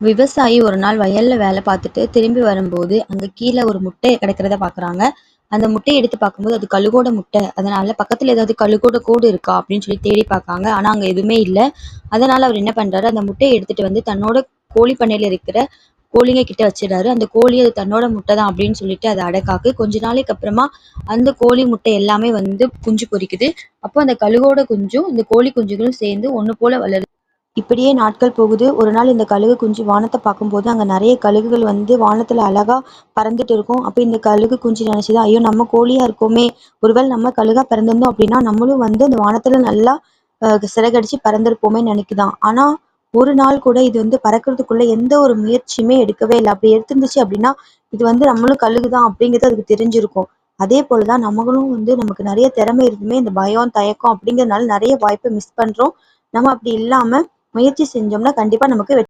விவசாயி ஒரு நாள் வயல்ல வேலை பார்த்துட்டு திரும்பி வரும்போது, அங்க கீழ ஒரு முட்டை கிடக்கிறத பார்க்குறாங்க. அந்த முட்டைய எடுத்து பார்க்கும்போது, அது கழுகோட முட்டை. அதனால பக்கத்துல ஏதாவது கழுகோட கூடு இருக்கா அப்படின்னு சொல்லி தேடி பார்க்காங்க. ஆனா அங்க எதுவுமே இல்ல. அதனால அவர் என்ன பண்றாரு, அந்த முட்டைய எடுத்துட்டு வந்து தன்னோட கோழி பண்ணையில இருக்கிற கோழிங்க கிட்ட வச்சிடுறாரு. அந்த கோழி அது தன்னோட முட்டை தான் அப்படின்னு சொல்லிட்டு அத அடக்காக்கு. கொஞ்ச நாளைக்கு அப்புறமா அந்த கோழி முட்டை எல்லாமே வந்து குஞ்சு பொரிக்குது. அப்போ அந்த கழுகோட குஞ்சும், இந்த கோழி குஞ்சுகளும் சேர்ந்து ஒண்ணு போல வளருது. இப்படியே நாட்கள் போகுது. ஒரு நாள் இந்த கழுகு குஞ்சு வானத்த பார்க்கும்போது, அங்க நெறைய கழுகுகள் வந்து வானத்துல அழகா பறந்துட்டு இருக்கும். அப்ப இந்த கழுகு குஞ்சு நினைச்சுது, ஐயோ! நம்ம கோழியா இருக்கோமே! ஒருவேளை நம்ம கழுகா பிறந்திருந்தோம் அப்படின்னா, நம்மளும் வந்து இந்த வானத்துல நல்லா சிறகடிச்சு பறந்திருப்போமேன்னு நினைக்குதாம். ஆனா, ஒரு நாள் கூட இது வந்து பறக்கிறதுக்குள்ள எந்த ஒரு முயற்சியுமே எடுக்கவே இல்ல. அப்படி எடுத்திருந்துச்சு அப்படின்னா, இது வந்து நம்மளும் கழுகு தான் அப்படிங்கிறது அதுக்கு தெரிஞ்சிருக்கும். அதே போல தான் நம்மளும் வந்து நமக்கு நெறைய திறமை இருந்துமே, இந்த பயம், தயக்கம் அப்படிங்கிறதுனால நெறைய வாய்ப்ப மிஸ் பண்றோம். நம்ம அப்படி இல்லாம முயற்சி செஞ்சோம்னா கண்டிப்பா நமக்கு